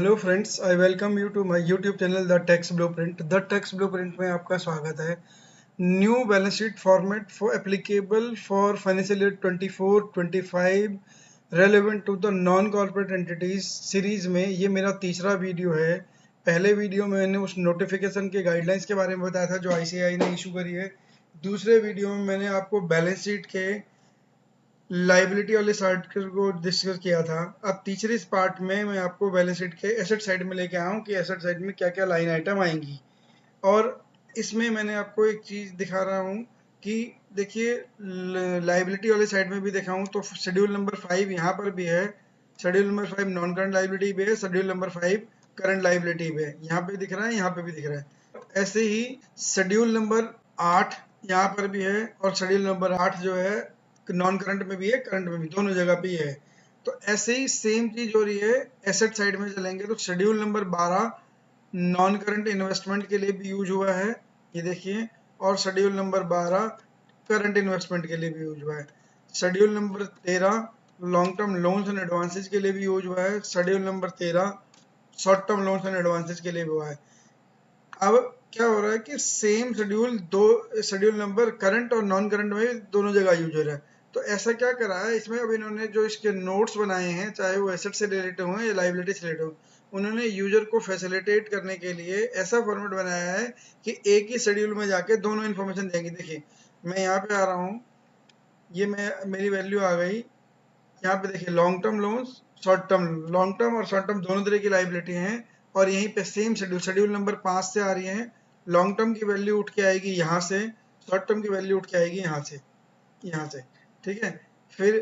Hello friends, I welcome you to my YouTube channel the tax blueprint. The tax blueprint में आपका स्वागत है। New balance sheet format for applicable for financial year 24-25 relevant to the non corporate entities series में ये मेरा तीसरा video है। पहले वीडियो में मैंने उस नोटिफिकेशन के गाइडलाइंस के बारे में बताया था जो आईसीआई ने इशू करी है। दूसरे वीडियो में मैंने आपको बैलेंस शीट के लाइबिलिटी वाले साइड को डिस्कस किया था। अब तीसरे इस पार्ट में मैं आपको बैलेंस शीट के एसेट साइड में लेके आया हूँ कि एसेट साइड में क्या क्या लाइन आइटम आएंगी। और इसमें मैंने आपको एक चीज दिखा रहा हूँ कि देखिए, लाइबिलिटी वाले साइड में भी देखा हूँ तो शेड्यूल नंबर 5 यहाँ पर भी है। Schedule number 5 non current liability भी है, शेड्यूल नंबर 5 करंट लाइबिलिटी भी है। यहाँ पे दिख रहा है, यहाँ पे भी दिख रहा है। ऐसे ही शेड्यूल नंबर 8 यहाँ पर भी है, और शेड्यूल नंबर 8 जो है नॉन करंट में भी है, करंट में भी, दोनों जगह पे ही है। तो ऐसे ही सेम चीज हो रही है एसेट साइड में चलेंगे तो schedule number 12 non current investment के लिए भी यूज हुआ है, ये देखिए। और शेड्यूल नंबर 12 करंट इन्वेस्टमेंट के लिए भी यूज हुआ है। Schedule number 13 long term loans and advances के लिए भी यूज हुआ है। Schedule number 13 short term loans and advances के लिए भी हुआ है। अब क्या हो रहा है कि सेम शेड्यूल दो शेड्यूल नंबर करंट और नॉन करंट में दोनों जगह यूज हो रहा है। तो ऐसा क्या करा है इसमें, अब इन्होंने जो इसके नोट्स बनाए हैं, चाहे वो एसेट से रिलेटेड हो या लाइबिलिटी से रिलेटेड हो, उन्होंने यूजर को फैसिलिटेट करने के लिए ऐसा फॉर्मेट बनाया है कि एक ही शेड्यूल में जाके दोनों इन्फॉर्मेशन देंगे। देखिए, मैं यहाँ पे आ रहा हूँ, ये मैं मेरी वैल्यू आ गई यहाँ पे। देखिए, long term loans, short term, long term और शॉर्ट टर्म दोनों तरह की लाइबिलिटी हैं। और यहीं पे सेम शेड्यूल नंबर 5 से आ रही है। लॉन्ग टर्म की वैल्यू उठ के आएगी यहाँ से, शॉर्ट टर्म की वैल्यू उठ के आएगी यहाँ से, यहाँ से। ठीक है। फिर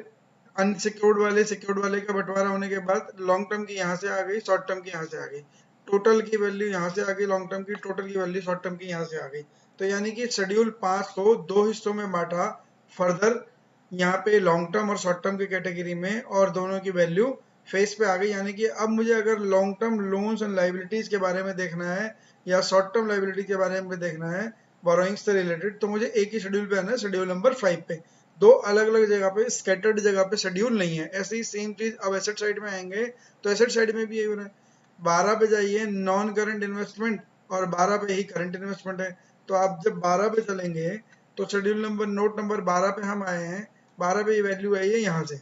अनसिक्योर्ड वाले सिक्योर्ड वाले का बंटवारा होने के बाद लॉन्ग टर्म की यहाँ से आ गई, शॉर्ट टर्म की यहाँ से आ गई। टोटल की वैल्यू यहाँ से आ गई, लॉन्ग टर्म की टोटल की वैल्यू शॉर्ट टर्म की यहाँ से आ गई। तो यानी कि शेड्यूल 5 को दो हिस्सों में बांटा फर्दर, यहाँ पे लॉन्ग टर्म और शॉर्ट टर्म की कैटेगरी में, और दोनों की वैल्यू फेस पे आ गई। यानी कि अब मुझे अगर long term loans and liabilities के बारे में देखना है या शॉर्ट टर्म लाइबिलिटी के बारे में देखना है बोरोइंग्स से रिलेटेड, तो मुझे एक ही शेड्यूल पे आना है, शेड्यूल नंबर 5 पे। दो अलग अलग जगह पे, स्कैटर्ड जगह पे शेड्यूल नहीं है। ऐसे ही सेम चीज अब एसेट साइड में आएंगे तो एसेट साइड में भी यही हो रहा है। 12 पे जाइए नॉन करंट इन्वेस्टमेंट, और 12 पे ही करंट इन्वेस्टमेंट है। तो आप जब 12 पे चलेंगे तो शेड्यूल नंबर नोट नंबर 12 पे हम आए हैं, 12 पे ये वैल्यू आई है यहाँ से।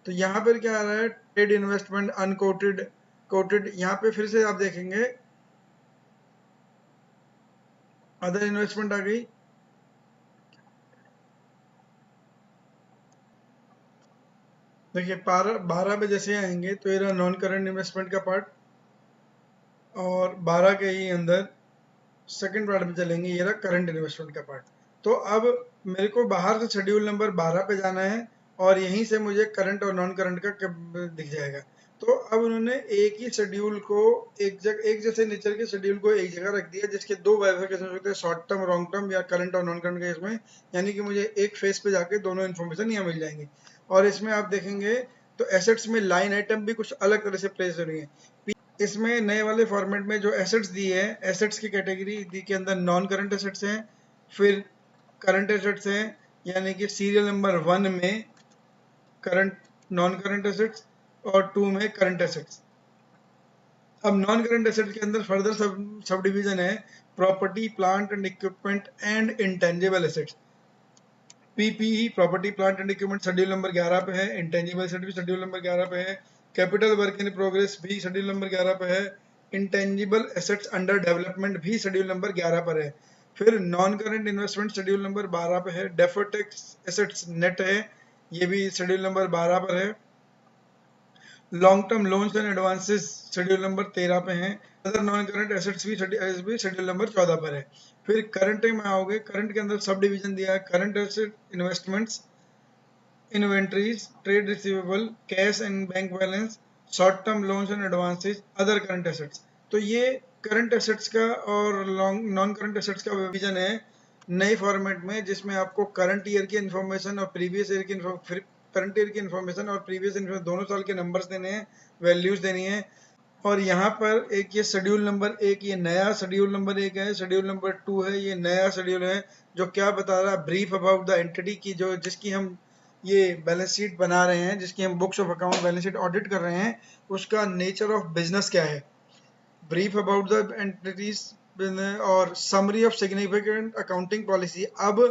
तो यहाँ पर क्या आ रहा है, ट्रेड इन्वेस्टमेंट अनकोटेड, कोटेड। यहाँ पे फिर से आप देखेंगे अदर इन्वेस्टमेंट आ गई। देखिए, 12 पे जैसे आएंगे तो ये रहा नॉन करंट इन्वेस्टमेंट का पार्ट, और 12 के ही अंदर सेकंड पार्ट में चलेंगे, ये रहा करंट इन्वेस्टमेंट का पार्ट। तो अब मेरे को बाहर से शेड्यूल नंबर 12 पे जाना है, और यहीं से मुझे करंट और नॉन करंट का दिख जाएगा। तो अब उन्होंने एक ही शेड्यूल को एक जैसे नेचर के शेड्यूल को एक जगह रख दिया, जिसके दो बाइफरकेशन होते हैं, शॉर्ट टर्म लॉन्ग टर्म, या करंट और नॉन करंट के इसमें। यानी कि मुझे एक फेस पे जाके दोनों इन्फॉर्मेशन यहाँ मिल जाएंगी। और इसमें आप देखेंगे तो एसेट्स में लाइन आइटम भी कुछ अलग तरह से प्लेस हो रही है। इसमें नए वाले फॉर्मेट में जो एसेट्स दी है, एसेट्स की कैटेगरी दी के अंदर नॉन करंट एसेट्स हैं, फिर करंट एसेट्स हैं। यानी कि सीरियल नंबर 1 में करंट नॉन करंट एसेट्स, और 2 में करंट एसेट्स। अब नॉन करंट एसेट के अंदर फर्दर सब डिवीजन है, property plant and equipment and intangible assets. PPE, property plant and equipment, schedule number 11 पे है। इंटेंजिबल एसेट भी शेड्यूल नंबर 11 पे है। कैपिटल वर्क इन प्रोग्रेस भी शेड्यूल नंबर 11 पे है। इंटेंजिबल एसेट्स अंडर डेवलपमेंट भी शेड्यूल नंबर 11 पर है। फिर non current investment schedule number 12 पे है। डेफर्ड टैक्स एसेट्स नेट है, ये भी शेड्यूल नंबर 12 पर है। Long term loans and advances schedule number 13 पे हैं। अदर नॉन करंट एसेट्स भी शेड्यूल नंबर 14 पर है। फिर करंट में आओगे, करंट के अंदर सब डिवीजन दिया है, current asset, investments, inventories, trade receivable, cash and bank balance, short term loans and advances, other current assets. तो ये करंट एसेट्स का और नॉन करंट एसेट्स का डिवीजन है नए फॉर्मेट में, जिसमें आपको करंट ईयर की इन्फॉर्मेशन और प्रीवियस ईयर की करंट ईयर की इन्फॉर्मेशन और प्रीवियस इन्फॉर्मेशन दोनों साल के नंबर्स देने हैं, वैल्यूज देनी है। और यहाँ पर एक ये शेड्यूल नंबर 1, ये नया शेड्यूल नंबर 1 है। शेड्यूल नंबर 2 है, ये नया शेड्यूल है, जो क्या बता रहा है, ब्रीफ अबाउट द एंटिटी की, जो जिसकी हम ये बैलेंस शीट बना रहे हैं, जिसकी हम books of account balance sheet audit कर रहे हैं, उसका नेचर ऑफ बिजनेस क्या है, ब्रीफ अबाउट द एंटिटीज और summary of significant accounting policy. अब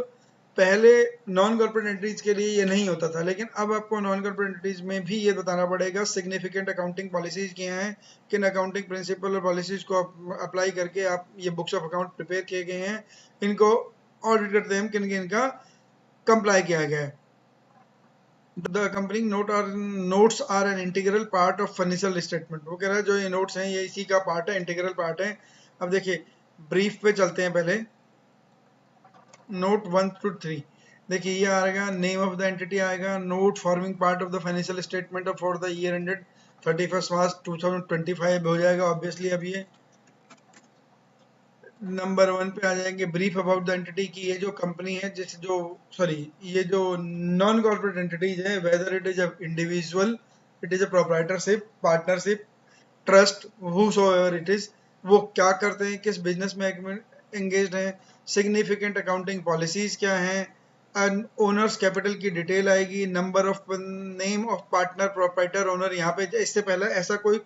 पहले नॉन कॉर्पोरेट एंटिटीज के लिए ये नहीं होता था, लेकिन अब आपको नॉन कॉर्पोरेट एंटिटीज में भी ये बताना पड़ेगा सिग्निफिकेंट अकाउंटिंग पॉलिसीज क्या हैं, किन अकाउंटिंग प्रिंसिपल और पॉलिसीज को अप्लाई करके आप ये बुक्स ऑफ अकाउंट प्रिपेयर किए गए हैं, इनको ऑडिट करते हैं किन किन का कंप्लाई किया गया है। The accompanying notes are an integral part of financial statement। वो कह रहा है जो ये नोट्स हैं ये इसी का पार्ट है, इंटीग्रल पार्ट है। अब देखिए ब्रीफ पे चलते हैं पहले, नोट 1 to 3। देखिए ये आएगा, नेम ऑफ द एंटिटी आएगा, note forming part of the financial statement for the year ended 31 मार्च 2025 हो जाएगा ऑब्वियसली। अब ये नंबर 1 पे आ जाएंगे, ब्रीफ अबाउट द एंटिटी की ये जो कंपनी है जिस जो सॉरी ये जो नॉन कॉर्पोरेट एंटिटीज है, whether it is a individual, it is a proprietorship, partnership, trust, whosoever it is, वो क्या करते हैं, किस बिजनेस में एंगेज्ड हैं, सिग्निफिकेंट अकाउंटिंग पॉलिसीज क्या हैं, ओनर्स कैपिटल की डिटेल आएगी, number of name of partner proprietor owner. यहाँ पे इससे पहले ऐसा कोई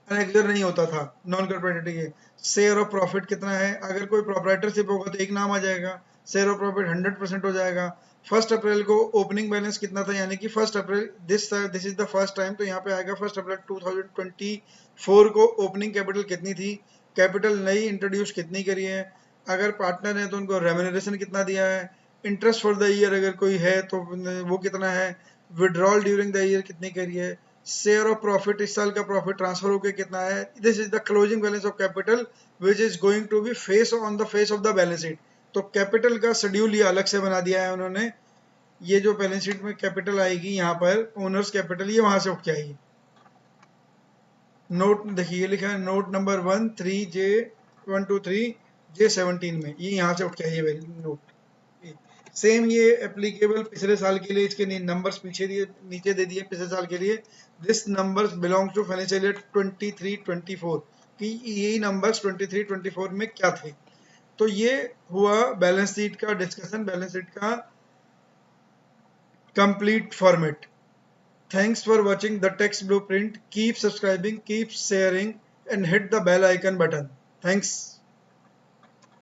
एनेक्जर नहीं होता था नॉन कॉर्पोरेट के। शेयर ऑफ प्रॉफिट कितना है, अगर कोई प्रोप्राइटरशिप होगा तो एक नाम आ जाएगा, शेयर ऑफ प्रॉफिट 100% हो जाएगा। 1 अप्रैल को ओपनिंग बैलेंस कितना था, यानी कि 1 April this is the first time, तो यहाँ पे आएगा 1 अप्रैल 2024 को ओपनिंग कैपिटल कितनी थी, कैपिटल नई इंट्रोड्यूस कितनी करी है, अगर पार्टनर है तो उनको रेम्यूनरेशन कितना दिया है, इंटरेस्ट फॉर द ईयर अगर कोई है तो वो कितना है, विड्रॉल ड्यूरिंग द ईयर कितनी करी है, शेयर ऑफ प्रॉफिट इस साल का प्रॉफिट ट्रांसफर होकर कितना है, this is the closing balance of capital which is going to be face on the face of the balance sheet. तो कैपिटल का शेड्यूल ये अलग से बना दिया है उन्होंने। ये जो बैलेंस शीट में कैपिटल आएगी यहाँ पर ओनर्स कैपिटल, ये वहां से उठ के आएगी। नोट देखिए ये लिखा है नोट नंबर 1 3J123J17 में, ये यहाँ से उठ के आई है नोट। सेम ये एप्लीकेबल पिछले साल के लिए, इसके नंबर्स पीछे दिए नीचे दे दिए पिछले साल के लिए। This numbers belongs to financial year 23-24 कि यही नंबर्स 23-24 में क्या थे। तो ये हुआ बैलेंस शीट का डिस्कशन, बैलेंस शीट का complete format. Thanks for watching the text blueprint. Keep subscribing, keep sharing, and hit the bell icon button. Thanks.